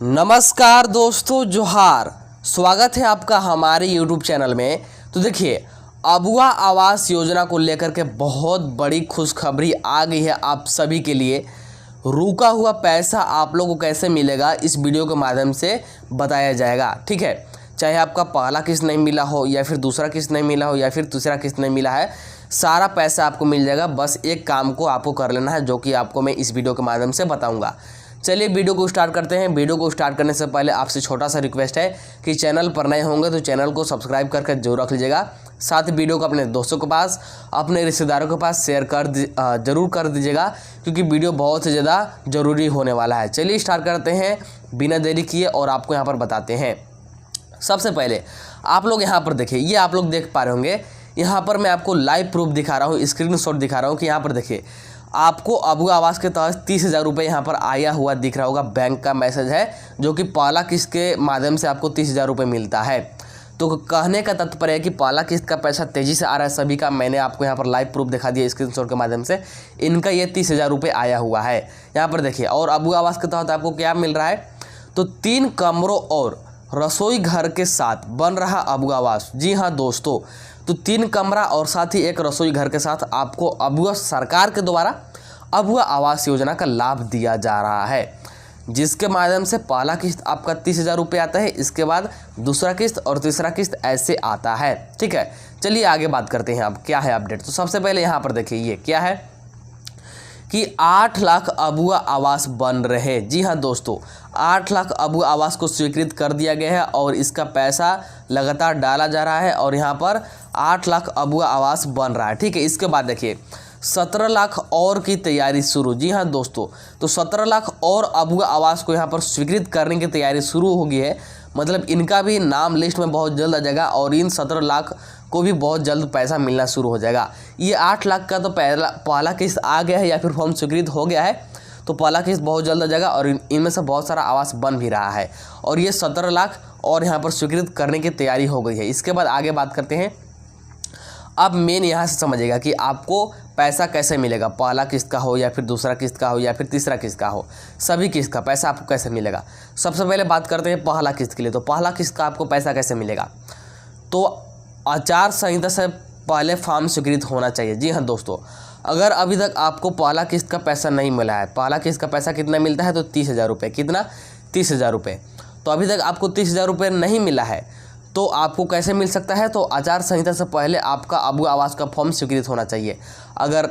नमस्कार दोस्तों, जोहार। स्वागत है आपका हमारे YouTube चैनल में। तो देखिए, अबुआ आवास योजना को लेकर के बहुत बड़ी खुशखबरी आ गई है आप सभी के लिए। रुका हुआ पैसा आप लोगों को कैसे मिलेगा, इस वीडियो के माध्यम से बताया जाएगा। ठीक है, चाहे आपका पहला किस्त नहीं मिला हो या फिर दूसरा किस्त नहीं मिला हो या फिर तीसरा किस्त नहीं मिला है, सारा पैसा आपको मिल जाएगा। बस एक काम को आपको कर लेना है, जो कि आपको मैं इस वीडियो के माध्यम से बताऊंगा। चलिए वीडियो को स्टार्ट करते हैं। वीडियो को स्टार्ट करने से पहले आपसे छोटा सा रिक्वेस्ट है कि चैनल पर नए होंगे तो चैनल को सब्सक्राइब करके जरूर रख लीजिएगा। साथ ही वीडियो को अपने दोस्तों के पास, अपने रिश्तेदारों के पास शेयर जरूर कर दीजिएगा, क्योंकि वीडियो बहुत ही ज़्यादा ज़रूरी होने वाला है। चलिए स्टार्ट करते हैं बिना देरी किए और आपको यहाँ पर बताते हैं। सबसे पहले आप लोग यहाँ पर देखिए, ये आप लोग देख पा रहे होंगे, यहाँ पर मैं आपको लाइव प्रूफ दिखा रहा हूँ, स्क्रीनशॉट दिखा रहा हूँ कि यहाँ पर देखिए आपको अबुआ आवास के तहत 30,000 रुपये यहाँ पर आया हुआ दिख रहा होगा। बैंक का मैसेज है, जो कि पहला किस्त के माध्यम से आपको 30,000 रुपये मिलता है। तो कहने का तात्पर्य है कि पहला किस्त का पैसा तेज़ी से आ रहा है सभी का। मैंने आपको यहाँ पर लाइव प्रूफ दिखा दिया स्क्रीनशॉट के माध्यम से। इनका ये 30,000 रुपये आया हुआ है यहाँ पर देखिए। और अबुआ आवास के तहत आपको क्या मिल रहा है, तो 3 कमरों और रसोई घर के साथ बन रहा अबुआ आवास। जी हाँ दोस्तों, तो 3 कमरा और साथ ही 1 रसोई घर के साथ आपको अबुआ सरकार के द्वारा अबुआ आवास योजना का लाभ दिया जा रहा है, जिसके माध्यम से पहला किस्त आपका 30,000 रुपये आता है। इसके बाद दूसरा किस्त और तीसरा किस्त ऐसे आता है। ठीक है, चलिए आगे बात करते हैं। अब क्या है अपडेट, तो सबसे पहले यहाँ पर देखिए ये क्या है कि 8 लाख अबुआ आवास बन रहे। जी हाँ दोस्तों, 8 लाख अबुआ आवास को स्वीकृत कर दिया गया है और इसका पैसा लगातार डाला जा रहा है और यहाँ पर 8 लाख अबुआ आवास बन रहा है। ठीक है, इसके बाद देखिए 17 लाख और की तैयारी शुरू। जी हाँ दोस्तों, तो 17 लाख और अबुआ आवास को यहाँ पर स्वीकृत करने की तैयारी शुरू हो गई है। मतलब इनका भी नाम लिस्ट में बहुत जल्द आ जाएगा और इन 17 लाख को भी बहुत जल्द पैसा मिलना शुरू हो जाएगा। ये 8 लाख का तो पहला किस्त आ गया है या फिर फॉर्म स्वीकृत हो गया है, तो पहला किस्त बहुत जल्द आ जाएगा और इनमें से बहुत सारा आवास बन भी रहा है। और ये 17 लाख और यहाँ पर स्वीकृत करने की तैयारी हो गई है। इसके बाद आगे बात करते हैं। अब मेन यहाँ से समझिएगा कि आपको पैसा कैसे मिलेगा, पहला किस्त का हो या फिर दूसरा किस्त का हो या फिर तीसरा किस्त का हो, सभी किस्त का पैसा आपको कैसे मिलेगा। सबसे पहले बात करते हैं पहला किस्त के लिए। तो पहला किस्त का आपको पैसा कैसे मिलेगा, तो आचार संहिता से पहले फॉर्म स्वीकृत होना चाहिए। जी हाँ दोस्तों, अगर अभी तक आपको पहला किस्त का पैसा नहीं मिला है, पहला किस्त का पैसा कितना मिलता है, तो 30,000 रुपये। कितना, 30,000 रुपये। तो अभी तक आपको 30,000 रुपये नहीं मिला है, तो आपको कैसे मिल सकता है, तो आचार संहिता से पहले आपका अबुआ आवास का फॉर्म स्वीकृत होना चाहिए। अगर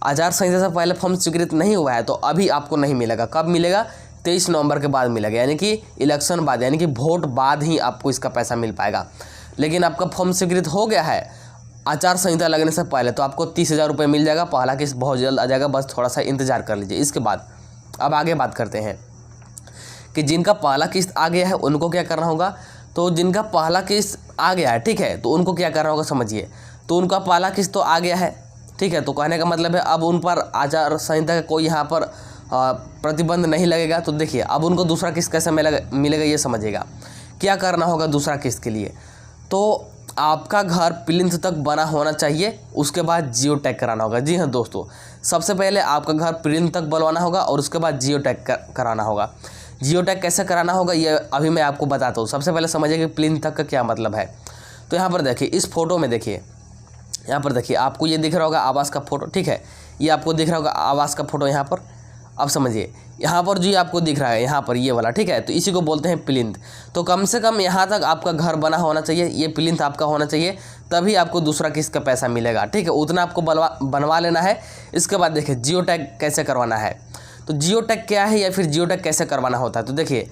आचार संहिता से पहले फॉर्म स्वीकृत नहीं हुआ है तो अभी आपको नहीं मिलेगा। कब मिलेगा, 23 नवंबर के बाद मिलेगा, यानी कि इलेक्शन बाद, यानी कि वोट बाद ही आपको इसका पैसा मिल पाएगा। लेकिन आपका फॉर्म स्वीकृत हो गया है आचार संहिता लगने से पहले, तो आपको 30,000 रुपये मिल जाएगा। पहला किस्त बहुत जल्द आ जाएगा, बस थोड़ा सा इंतजार कर लीजिए। इसके बाद अब आगे बात करते हैं कि जिनका पहला किस्त आ गया है उनको क्या करना होगा। तो जिनका पहला किस्त आ गया है, ठीक है, तो उनको क्या करना होगा समझिए। तो उनका पहला किस्त तो आ गया है, ठीक है, तो कहने का मतलब है अब उन पर आचार संहिता का कोई यहाँ पर प्रतिबंध नहीं लगेगा। तो देखिए अब उनको दूसरा किस्त कैसे मिलेगा ये समझिएगा। क्या करना होगा दूसरा किस्त के लिए, तो आपका घर प्लिंथ तक बना होना चाहिए, उसके बाद जियो टैग कराना होगा। जी हाँ दोस्तों, सबसे पहले आपका घर प्लिंथ तक बनवाना होगा और उसके बाद जियो टैग कराना होगा। जियो टैग कैसे कराना होगा ये अभी मैं आपको बताता हूँ। सबसे पहले समझिए कि प्लिंथ तक का क्या मतलब है। तो यहाँ पर देखिए, इस फोटो में देखिए, यहाँ पर देखिए आपको ये दिख रहा होगा आवास का फोटो। ठीक है, ये आपको दिख रहा होगा आवास का फोटो यहाँ पर। अब समझिए यहाँ पर जो आपको दिख रहा है यहाँ पर ये वाला, ठीक है, तो इसी को बोलते हैं प्लिंथ। तो कम से कम यहाँ तक आपका घर बना होना चाहिए, ये प्लिंथ आपका होना चाहिए, तभी आपको दूसरा किस्त का पैसा मिलेगा। ठीक है, उतना आपको बनवा लेना है। इसके बाद देखिए जियो टैग कैसे करवाना है। तो जियो टैग क्या है या फिर जियो टैग कैसे करवाना होता है, तो देखिए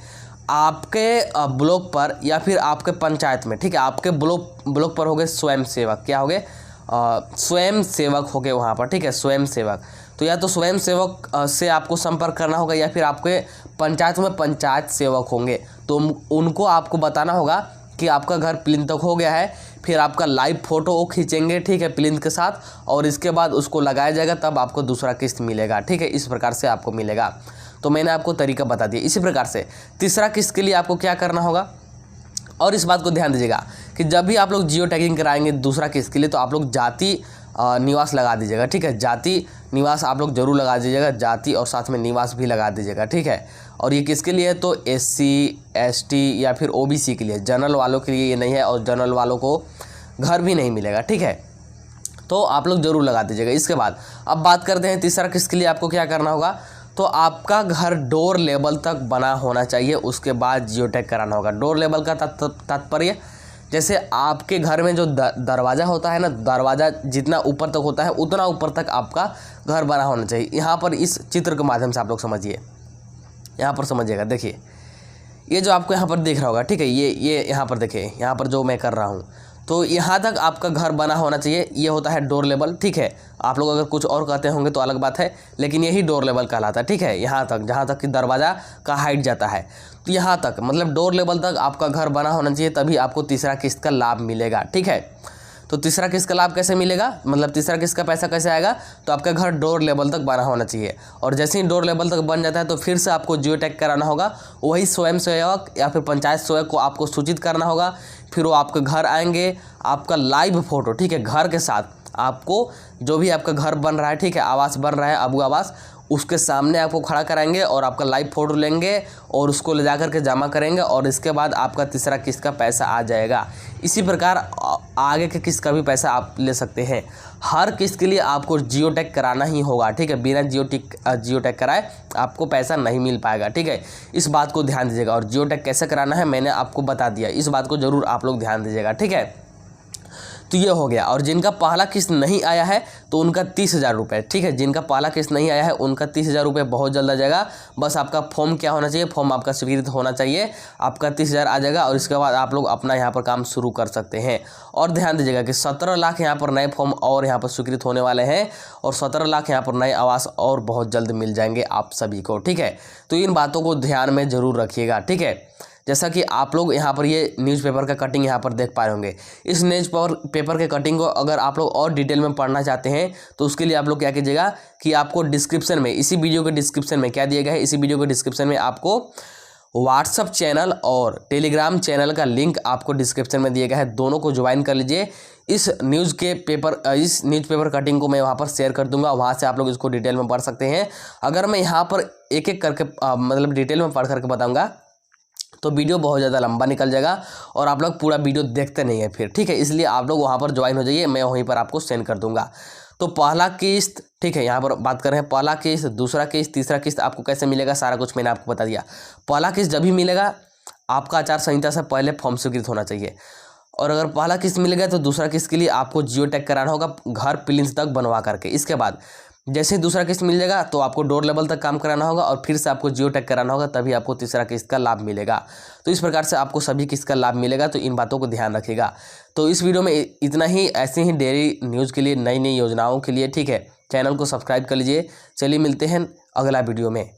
आपके ब्लॉक पर या फिर आपके पंचायत में, ठीक है, आपके ब्लॉक पर हो गए स्वयं सेवक, क्या हो गए, स्वयं सेवक हो गए वहाँ पर। ठीक है, स्वयं सेवक, तो या तो स्वयं सेवक से आपको संपर्क करना होगा या फिर आपके पंचायत में पंचायत सेवक होंगे, तो उनको आपको बताना होगा कि आपका घर प्लिंथ तक हो गया है। फिर आपका लाइव फोटो वो खींचेंगे, ठीक है, प्लिंथ के साथ, और इसके बाद उसको लगाया जाएगा, तब आपको दूसरा किस्त मिलेगा। ठीक है, इस प्रकार से आपको मिलेगा। तो मैंने आपको तरीका बता दिया। इसी प्रकार से तीसरा किस्त के लिए आपको क्या करना होगा, और इस बात को ध्यान दीजिएगा कि जब भी आप लोग जियो टैगिंग कराएंगे दूसरा किस्त के लिए, तो आप लोग जाति निवास लगा दीजिएगा। ठीक है, जाति निवास आप लोग जरूर लगा दीजिएगा, जाति और साथ में निवास भी लगा दीजिएगा। ठीक है, और ये किसके लिए है, तो SC ST या फिर OBC के लिए, जनरल वालों के लिए ये नहीं है, और जनरल वालों को घर भी नहीं मिलेगा। ठीक है, तो आप लोग ज़रूर लगा दीजिएगा। इसके बाद अब बात करते हैं तीसरा किसके लिए आपको क्या करना होगा। तो आपका घर डोर लेवल तक बना होना चाहिए, उसके बाद जियो टैग कराना होगा। डोर लेवल का तात्पर्य जैसे आपके घर में जो दरवाज़ा होता है ना, दरवाज़ा जितना ऊपर तक होता है उतना ऊपर तक आपका घर बना होना चाहिए। यहाँ पर इस चित्र के माध्यम से आप लोग समझिए, यहाँ पर समझिएगा। देखिए ये जो आपको यहाँ पर दिख रहा होगा, ठीक है, ये यहाँ पर देखिए, यहाँ पर जो मैं कर रहा हूँ, तो यहाँ तक आपका घर बना होना चाहिए। ये होता है डोर लेवल। ठीक है, आप लोग अगर कुछ और कहते होंगे तो अलग बात है, लेकिन यही डोर लेवल कहलाता है। ठीक है, यहाँ तक, जहाँ तक कि दरवाज़ा का हाइट जाता है, तो यहाँ तक मतलब डोर लेवल तक आपका घर बना होना चाहिए, तभी आपको तीसरा किस्त का लाभ मिलेगा। ठीक है, तो तीसरा किस्त का लाभ कैसे मिलेगा, मतलब तीसरा किस्त का पैसा कैसे आएगा, तो आपका घर डोर लेवल तक बना होना चाहिए। और जैसे ही डोर लेवल तक बन जाता है तो फिर से आपको जियो टैग कराना होगा। वही स्वयं सेवक या फिर पंचायत सेवक को आपको सूचित करना होगा, फिर वो आपके घर आएंगे, आपका लाइव फोटो, ठीक है, घर के साथ आपको जो भी आपका घर बन रहा है, ठीक है, आवास बन रहा है, अबू आवास, उसके सामने आपको खड़ा कराएंगे और आपका लाइव फोटो लेंगे और उसको ले जाकर के जमा करेंगे, और इसके बाद आपका तीसरा किस्त का पैसा आ जाएगा। इसी प्रकार आगे के किस्त का भी पैसा आप ले सकते हैं। हर किस्त के लिए आपको जियो टैग कराना ही होगा। ठीक है, बिना जियो टैग कराए आपको पैसा नहीं मिल पाएगा। ठीक है, इस बात को ध्यान दीजिएगा। और जियो टैग कैसे कराना है मैंने आपको बता दिया, इस बात को ज़रूर आप लोग ध्यान दीजिएगा। ठीक है, तो ये हो गया। और जिनका पहला किस्त नहीं आया है तो उनका 30,000 रुपये। ठीक है, जिनका पहला किस्त नहीं आया है उनका 30,000 रुपये बहुत जल्द आ जाएगा। बस आपका फॉर्म क्या होना चाहिए, फॉर्म आपका स्वीकृत होना चाहिए, आपका 30,000 आ जाएगा, और इसके बाद आप लोग अपना यहाँ पर काम शुरू कर सकते हैं। और ध्यान दीजिएगा कि 17 लाख यहाँ पर नए फॉर्म और यहाँ पर स्वीकृत होने वाले हैं, और 17 लाख यहाँ पर नए आवास और बहुत जल्द मिल जाएंगे आप सभी को। ठीक है, तो इन बातों को ध्यान में ज़रूर रखिएगा। ठीक है, जैसा कि आप लोग यहाँ पर ये न्यूज़पेपर का कटिंग यहाँ पर देख पाए होंगे। इस न्यूज़पेपर के कटिंग को अगर आप लोग और डिटेल में पढ़ना चाहते हैं तो उसके लिए आप लोग क्या कीजिएगा कि आपको डिस्क्रिप्शन में, इसी वीडियो के डिस्क्रिप्शन में क्या दिया गया है, इसी वीडियो के डिस्क्रिप्शन में आपको व्हाट्सअप चैनल और टेलीग्राम चैनल का लिंक आपको डिस्क्रिप्शन में दिया गया है। दोनों को ज्वाइन कर लीजिए। इस न्यूज़पेपर कटिंग को मैं वहाँ पर शेयर कर दूंगा, वहाँ से आप लोग इसको डिटेल में पढ़ सकते हैं। अगर मैं यहाँ पर एक एक करके मतलब डिटेल में पढ़ करके बताऊँगा तो वीडियो बहुत ज़्यादा लंबा निकल जाएगा और आप लोग पूरा वीडियो देखते नहीं है फिर। ठीक है, इसलिए आप लोग वहाँ पर ज्वाइन हो जाइए, मैं वहीं पर आपको सेंड कर दूंगा। तो पहला किस्त, ठीक है, यहाँ पर बात कर रहे हैं पहला किस्त, दूसरा किस्त, तीसरा किस्त आपको कैसे मिलेगा, सारा कुछ मैंने आपको बता दिया। पहला किस्त जब भी मिलेगा आपका आचार संहिता से पहले फॉर्म स्वीकृत होना चाहिए, और अगर पहला किस्त मिलेगा तो दूसरा किस्त के लिए आपको जियो टैग कराना होगा घर प्लिंथ तक बनवा करके। इसके बाद जैसे ही दूसरा किस्त मिल जाएगा तो आपको डोर लेवल तक काम कराना होगा और फिर से आपको जियो टैग कराना होगा, तभी आपको तीसरा किस्त का लाभ मिलेगा। तो इस प्रकार से आपको सभी किस्त का लाभ मिलेगा, तो इन बातों को ध्यान रखिएगा। तो इस वीडियो में इतना ही। ऐसे ही डेली न्यूज़ के लिए, नई नई योजनाओं के लिए, ठीक है, चैनल को सब्सक्राइब कर लीजिए। चलिए मिलते हैं अगला वीडियो में।